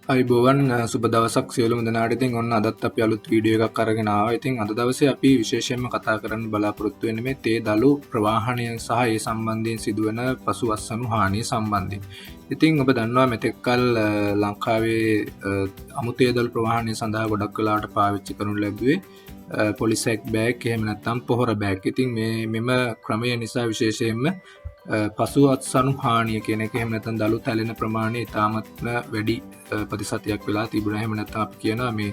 අයිබෝවන් සුබ දවසක් සියලුම දෙනාට. ඉතින් ඔන්න අදත් අපි අලුත් වීඩියෝ එකක් අරගෙන ආවා. ඉතින් අද දවසේ අපි විශේෂයෙන්ම කතා කරන්න බලාපොරොත්තු වෙන්නේ මේ තේ දළු ප්‍රවාහණය සහ ඒ සම්බන්ධයෙන් සිදුවන පසුවස්සනු හානිය සම්බන්ධයෙන්. ඉතින් ඔබ දන්නවා මෙතෙක් කල ලංකාවේ අමු තේ දළු ප්‍රවාහණය සඳහා ගොඩක් වෙලාවට පාවිච්චි කරනු ලැබුවේ පොලිසැක් බෑග් එහෙම නැත්නම් පොහොර බෑග්. ඉතින් මෙම ක්‍රමය නිසා විශේෂයෙන්ම පසුවත්සනු හානිය කියන එක එහෙම නැත්නම් දළු තැලෙන ප්‍රමාණය ඉතාමත්ම වැඩි ප්‍රතිශතයක් වෙලා තිබුණා. එහෙම නැත්නම් අපි කියනවා මේ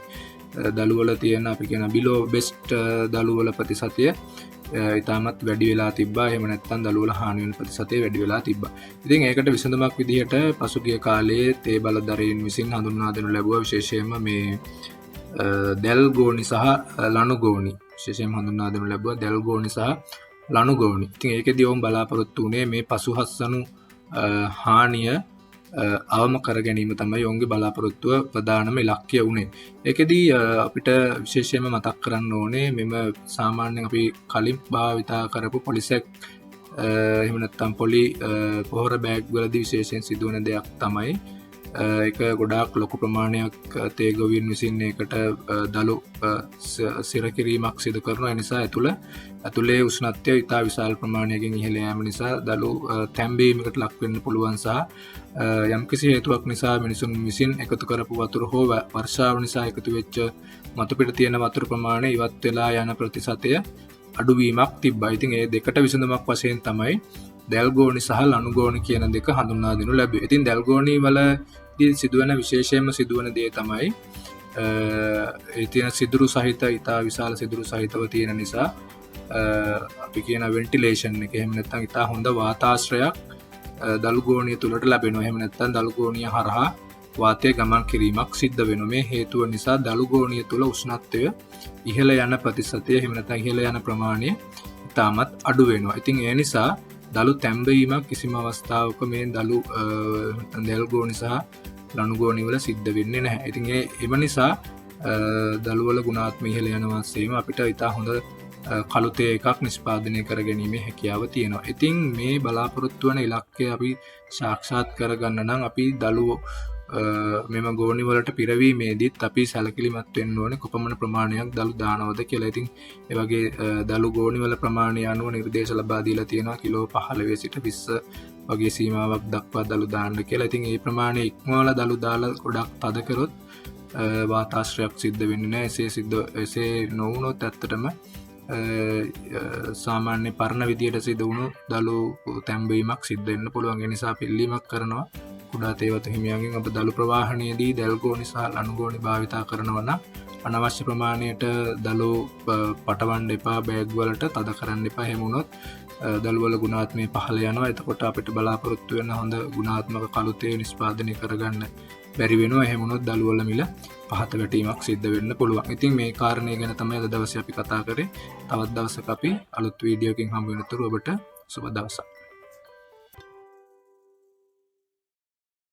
දළු වල තියෙන අපි කියන බිලෝ බෙස්ට් දළු වල ප්‍රතිශතය ඉතාමත් වැඩි වෙලා තිබ්බා. එහෙම නැත්නම් දළු වල හානි වෙන ප්‍රතිශතය වැඩි වෙලා තිබ්බා. ඉතින් ඒකට විසඳුමක් විදිහට පසුගිය කාලයේ තේ බලධරයන් විසින් හඳුන්වා දෙනු ලැබුවා විශේෂයෙන්ම මේ දැල් ගෝනි සහ ලනු ගෝනි විශේෂයෙන්ම හඳුන්වා දෙනු ලැබුවා දැල් ගෝනි සහ ලනු ගෝනි. ඉතින් ඒකෙදී ඔවුන් බලාපොරොත්තු වුණේ මේ පසුහස්සනු හානිය අවම කර ගැනීම තමයි ඔවුන්ගේ බලාපොරොත්තුව ප්‍රධානම ඉලක්කය වුණේ. ඒකෙදී අපිට විශේෂයෙන්ම මතක් කරන්න ඕනේ මෙම සාමාන්‍යයෙන් අපි කලින් භාවිතා කරපු පොලිසැක් එහෙම නැත්නම් පොලි පොහොර බෑග් වලදී විශේෂයෙන් සිදුවන දෙයක් තමයි ඒක ගොඩාක් ලොකු ප්‍රමාණයක් තේ ගොවීන් විසින් ඒකට දළු සිර කිරීමක් සිදු කරනවා. ඒ නිසා ඇතුලේ උෂ්ණත්වය ඉතා විශාල ප්‍රමාණයකින් ඉහළ යාම නිසා දළු තැම්බීමකට ලක් වෙන්න පුළුවන් සහ යම්කිසි හේතුවක් නිසා මිනිසුන් විසින් එකතු කරපු වතුර හෝ වර්ෂාව නිසා එකතු වෙච්ච මතු පිට තියෙන වතුර ප්‍රමාණය ඉවත් වෙලා යන ප්‍රතිශතය අඩුවීමක් තිබ්බා. ඉතින් ඒ දෙකට විසඳුමක් වශයෙන් තමයි දැල් ගෝනි සහ ලනු ගෝනි කියන දෙක හඳුන්වා දෙනු ලැබුවේ. ඉතින් දැල් ගෝනි වලදී සිදුවන විශේෂයෙන්ම සිදුවන දේ තමයි ඒ තියෙන සිදුරු සහිත ඉතා විශාල සිදුරු සහිතව තියෙන නිසා අපි කියන වෙන්ටිලේෂන් එක එහෙම නැත්නම් ඉතා හොඳ වාතාශ්‍රයක් දළු ගෝනිය තුලට ලැබෙනවා. එහෙම නැත්නම් දළු ගෝනිය හරහා වාතය ගමන් කිරීමක් සිද්ධ වෙනවා. මේ හේතුව නිසා දළු ගෝනිය තුල උෂ්ණත්වය ඉහළ යන ප්‍රතිශතය එහෙම නැත්නම් ඉහළ යන ප්‍රමාණය ඉතාමත් අඩු වෙනවා. ඉතින් ඒ නිසා දළු තැම්බීමක් කිසිම අවස්ථාවක මේ දළු දැල් ගෝනි සහ ලනු ගෝනි වල සිද්ධ වෙන්නේ නැහැ. ඉතින් ඒ නිසා දළු වල ගුණාත්මක ඉහළ යනවා වශයෙන් අපිට ඉතා හොඳ කළු තේ එකක් නිෂ්පාදනය කර ගැනීමේ හැකියාව තියෙනවා. ඉතින් මේ බලාපොරොත්තු වන ඉලක්කය අපි සාක්ෂාත් කරගන්න නම් අපි දළු මෙම ගෝනි වලට පිරවීමේදීත් අපි සැලකිලිමත් වෙන්න ඕනේ කොපමණ ප්‍රමාණයක් දළු දානවද කියලා. ඉතින් ඒ වගේ දළු ගෝනි වල ප්‍රමාණය අනුව නිර්දේශ ලබා දීලා තියෙනවා කිලෝ 15 සිට 20 වගේ සීමාවක් දක්වා දළු දාන්න කියලා. ඉතින් මේ ප්‍රමාණය ඉක්මවලා දළු දාලා ගොඩක් තද කරොත් වාතාශ්‍රයක් සිද්ධ වෙන්නේ නැහැ. එසේ නොවුනොත් ඇත්තටම සාමාන්‍ය පරණ විදියට සිදු වුණු දළු තැම්බීමක් සිද්ධ වෙන්න පුළුවන්. ඒ නිසා පිළිලීමක් කරනවා කුඩා තේවතු හිමියන්ගෙන් අප දළු ප්‍රවාහණයේදී දැල් ගෝනි සහ ලනු ගෝනි භාවිතා කරනවා නම් අනවශ්‍ය ප්‍රමාණයට දළු පටවන්න එපා, බෑග් වලට තද කරන්න එපා. එහෙම වුණොත් දළු වල ගුණාත්මය පහළ යනවා. එතකොට අපිට බලාපොරොත්තු වෙන හොඳ ගුණාත්මක කළු තේ නිෂ්පාදනය කරගන්න බැරි වෙනවා. එහෙම වුණොත් දළු වල මිල පහත වැටීමක් සිද්ධ වෙන්න පුළුවන්. ඉතින් මේ කාරණේ ගැන තමයි අද දවසේ අපි කතා කරේ. තවත් දවසක අපි අලුත් වීඩියෝ එකකින් හම්බ වෙනතුරු ඔබට සුබ දවසක්.